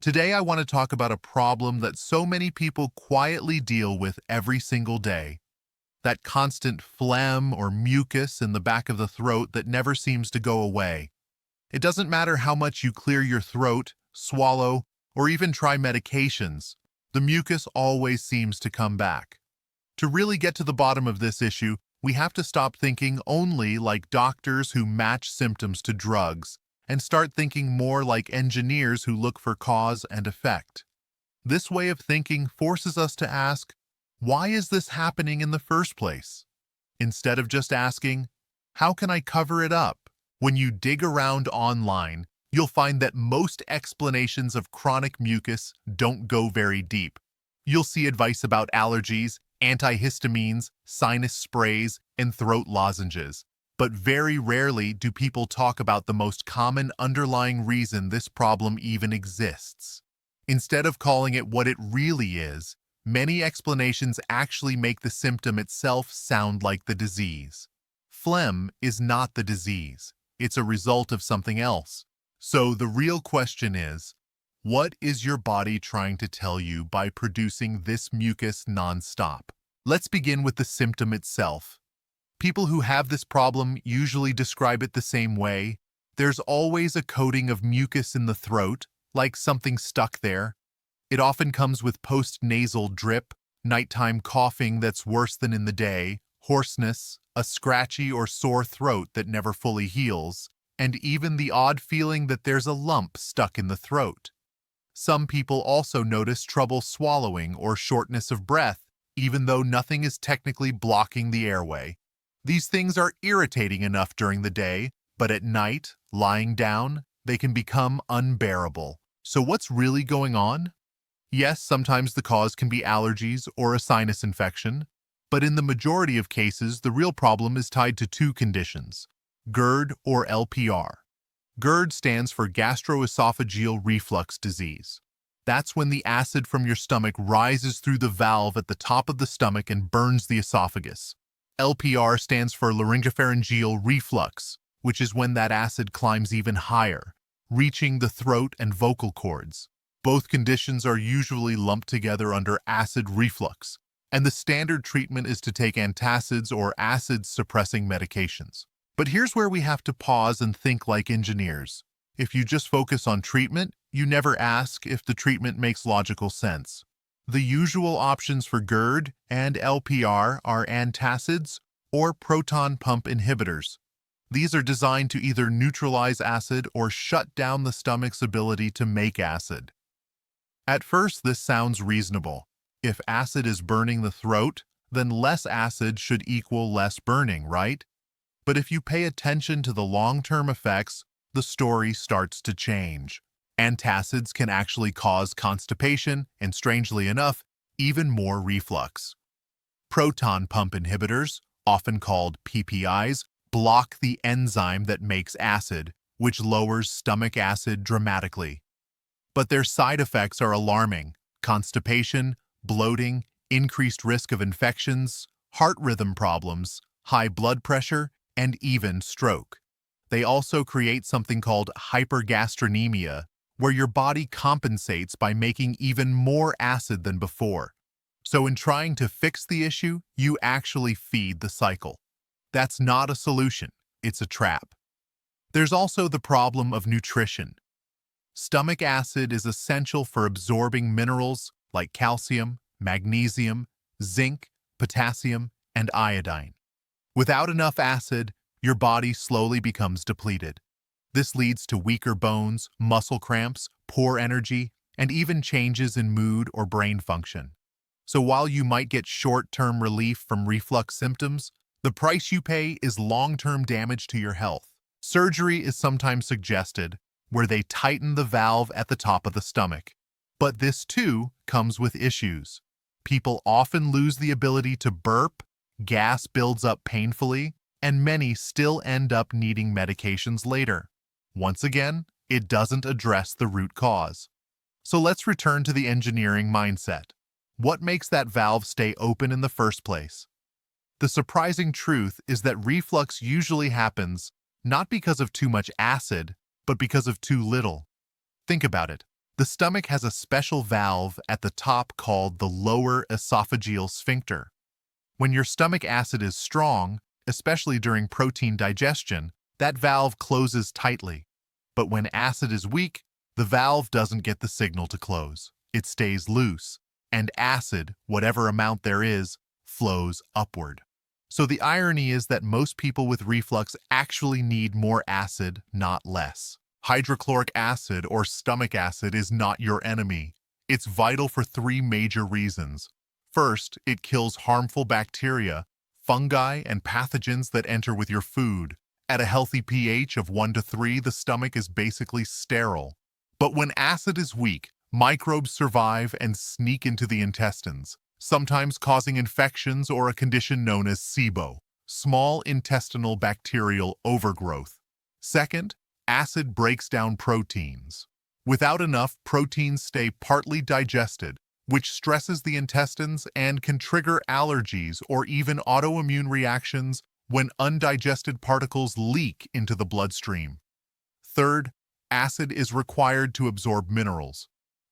Today, I want to talk about a problem that so many people quietly deal with every single day. That constant phlegm or mucus in the back of the throat that never seems to go away. It doesn't matter how much you clear your throat, swallow, or even try medications, the mucus always seems to come back. To really get to the bottom of this issue, we have to stop thinking only like doctors who match symptoms to drugs and start thinking more like engineers who look for cause and effect. This way of thinking forces us to ask, why is this happening in the first place? Instead of just asking, how can I cover it up? When you dig around online, you'll find that most explanations of chronic mucus don't go very deep. You'll see advice about allergies, antihistamines, sinus sprays, and throat lozenges. But very rarely do people talk about the most common underlying reason this problem even exists. Instead of calling it what it really is, many explanations actually make the symptom itself sound like the disease. Phlegm is not the disease. It's a result of something else. So the real question is, what is your body trying to tell you by producing this mucus nonstop? Let's begin with the symptom itself. People who have this problem usually describe it the same way. There's always a coating of mucus in the throat, like something stuck there. It often comes with post-nasal drip, nighttime coughing that's worse than in the day, hoarseness, a scratchy or sore throat that never fully heals, and even the odd feeling that there's a lump stuck in the throat. Some people also notice trouble swallowing or shortness of breath, even though nothing is technically blocking the airway. These things are irritating enough during the day, but at night, lying down, they can become unbearable. So what's really going on? Yes, sometimes the cause can be allergies or a sinus infection, but in the majority of cases, the real problem is tied to two conditions: GERD or LPR. GERD stands for gastroesophageal reflux disease. That's when the acid from your stomach rises through the valve at the top of the stomach and burns the esophagus. LPR stands for laryngopharyngeal reflux, which is when that acid climbs even higher, reaching the throat and vocal cords. Both conditions are usually lumped together under acid reflux, and the standard treatment is to take antacids or acid-suppressing medications. But here's where we have to pause and think like engineers. If you just focus on treatment, you never ask if the treatment makes logical sense. The usual options for GERD and LPR are antacids or proton pump inhibitors. These are designed to either neutralize acid or shut down the stomach's ability to make acid. At first, this sounds reasonable. If acid is burning the throat, then less acid should equal less burning, right? But if you pay attention to the long-term effects, the story starts to change. Antacids can actually cause constipation and, strangely enough, even more reflux. Proton pump inhibitors, often called PPIs, block the enzyme that makes acid, which lowers stomach acid dramatically. But their side effects are alarming: constipation, bloating, increased risk of infections, heart rhythm problems, high blood pressure, and even stroke. They also create something called hypergastrinemia, where your body compensates by making even more acid than before. So in trying to fix the issue, you actually feed the cycle. That's not a solution, it's a trap. There's also the problem of nutrition. Stomach acid is essential for absorbing minerals like calcium, magnesium, zinc, potassium, and iodine. Without enough acid, your body slowly becomes depleted. This leads to weaker bones, muscle cramps, poor energy, and even changes in mood or brain function. So while you might get short-term relief from reflux symptoms, the price you pay is long-term damage to your health. Surgery is sometimes suggested, where they tighten the valve at the top of the stomach. But this too comes with issues. People often lose the ability to burp, gas builds up painfully, and many still end up needing medications later. Once again, it doesn't address the root cause. So let's return to the engineering mindset. What makes that valve stay open in the first place? The surprising truth is that reflux usually happens not because of too much acid, but because of too little. Think about it. The stomach has a special valve at the top called the lower esophageal sphincter. When your stomach acid is strong, especially during protein digestion, that valve closes tightly. But when acid is weak, the valve doesn't get the signal to close. It stays loose, and acid, whatever amount there is, flows upward. So the irony is that most people with reflux actually need more acid, not less. Hydrochloric acid or stomach acid is not your enemy. It's vital for three major reasons. First, it kills harmful bacteria, fungi, and pathogens that enter with your food. At a healthy pH of 1 to 3, the stomach is basically sterile. But when acid is weak, microbes survive and sneak into the intestines, sometimes causing infections or a condition known as SIBO, small intestinal bacterial overgrowth. Second, acid breaks down proteins. Without enough, proteins stay partly digested, which stresses the intestines and can trigger allergies or even autoimmune reactions when undigested particles leak into the bloodstream. Third, acid is required to absorb minerals.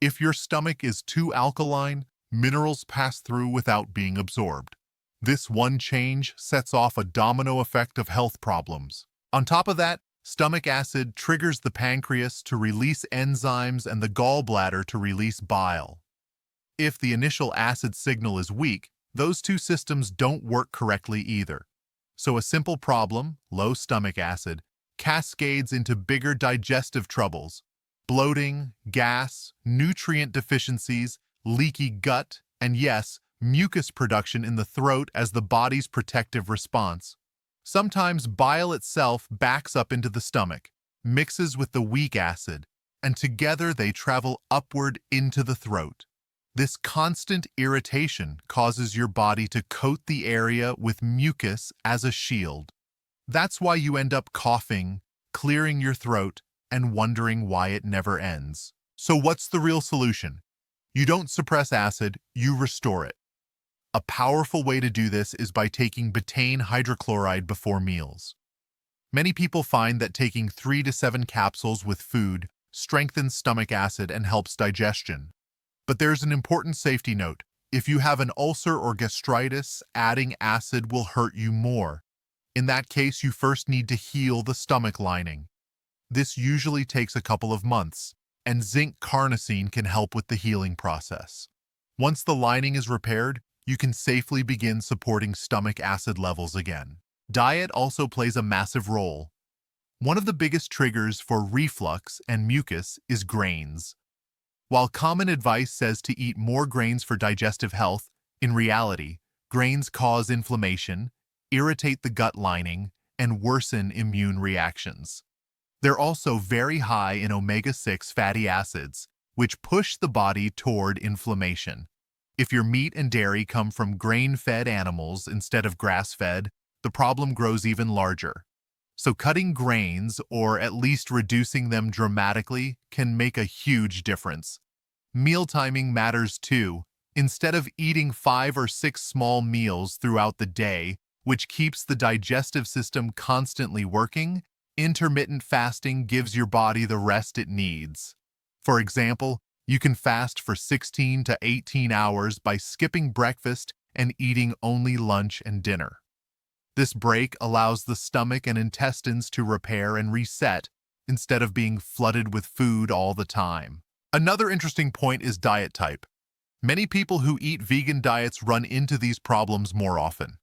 If your stomach is too alkaline, minerals pass through without being absorbed. This one change sets off a domino effect of health problems. On top of that, stomach acid triggers the pancreas to release enzymes and the gallbladder to release bile. If the initial acid signal is weak, those two systems don't work correctly either. So a simple problem, low stomach acid, cascades into bigger digestive troubles: bloating, gas, nutrient deficiencies, leaky gut, and yes, mucus production in the throat as the body's protective response. Sometimes bile itself backs up into the stomach, mixes with the weak acid, and together they travel upward into the throat. This constant irritation causes your body to coat the area with mucus as a shield. That's why you end up coughing, clearing your throat, and wondering why it never ends. So what's the real solution? You don't suppress acid, you restore it. A powerful way to do this is by taking betaine hydrochloride before meals. Many people find that taking 3 to 7 capsules with food strengthens stomach acid and helps digestion. But there's an important safety note. If you have an ulcer or gastritis, adding acid will hurt you more. In that case, you first need to heal the stomach lining. This usually takes a couple of months, and zinc carnosine can help with the healing process. Once the lining is repaired, you can safely begin supporting stomach acid levels again. Diet also plays a massive role. One of the biggest triggers for reflux and mucus is grains. While common advice says to eat more grains for digestive health, in reality, grains cause inflammation, irritate the gut lining, and worsen immune reactions. They're also very high in omega-6 fatty acids, which push the body toward inflammation. If your meat and dairy come from grain-fed animals instead of grass-fed, the problem grows even larger. So cutting grains, or at least reducing them dramatically, can make a huge difference. Meal timing matters too. Instead of eating 5 or 6 small meals throughout the day, which keeps the digestive system constantly working, intermittent fasting gives your body the rest it needs. For example, you can fast for 16 to 18 hours by skipping breakfast and eating only lunch and dinner. This break allows the stomach and intestines to repair and reset instead of being flooded with food all the time. Another interesting point is diet type. Many people who eat vegan diets run into these problems more often.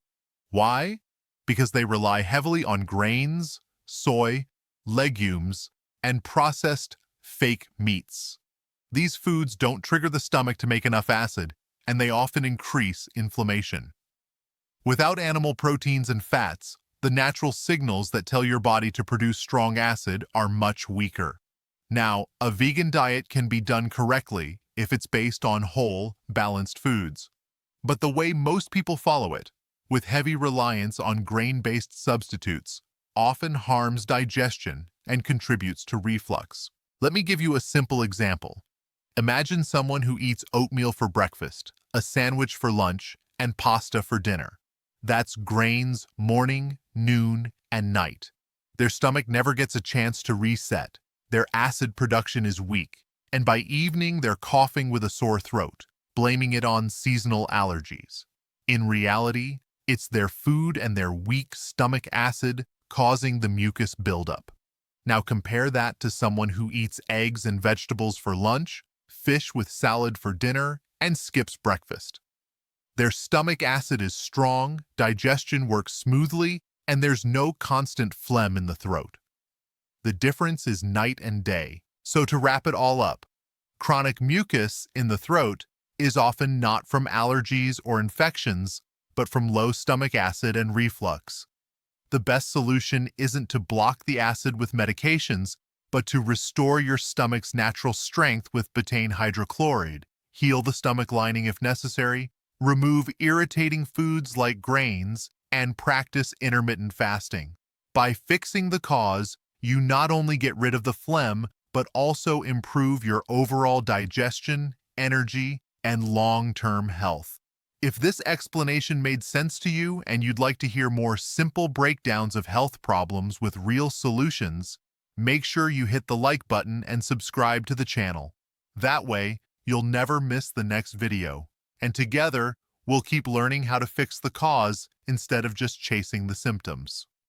Why? Because they rely heavily on grains, soy, legumes, and processed fake meats. These foods don't trigger the stomach to make enough acid, and they often increase inflammation. Without animal proteins and fats, the natural signals that tell your body to produce strong acid are much weaker. Now, a vegan diet can be done correctly if it's based on whole, balanced foods. But the way most people follow it, with heavy reliance on grain-based substitutes, often harms digestion and contributes to reflux. Let me give you a simple example. Imagine someone who eats oatmeal for breakfast, a sandwich for lunch, and pasta for dinner. That's grains morning, noon, and night. Their stomach never gets a chance to reset. Their acid production is weak, and by evening they're coughing with a sore throat, blaming it on seasonal allergies. In reality, it's their food and their weak stomach acid causing the mucus buildup. Now compare that to someone who eats eggs and vegetables for lunch, fish with salad for dinner, and skips breakfast. Their stomach acid is strong, digestion works smoothly, and there's no constant phlegm in the throat. The difference is night and day. So to wrap it all up, chronic mucus in the throat is often not from allergies or infections, but from low stomach acid and reflux. The best solution isn't to block the acid with medications, but to restore your stomach's natural strength with betaine hydrochloride, heal the stomach lining if necessary, remove irritating foods like grains, and practice intermittent fasting. By fixing the cause, you not only get rid of the phlegm, but also improve your overall digestion, energy, and long-term health. If this explanation made sense to you and you'd like to hear more simple breakdowns of health problems with real solutions, make sure you hit the like button and subscribe to the channel. That way, you'll never miss the next video. And together, we'll keep learning how to fix the cause instead of just chasing the symptoms.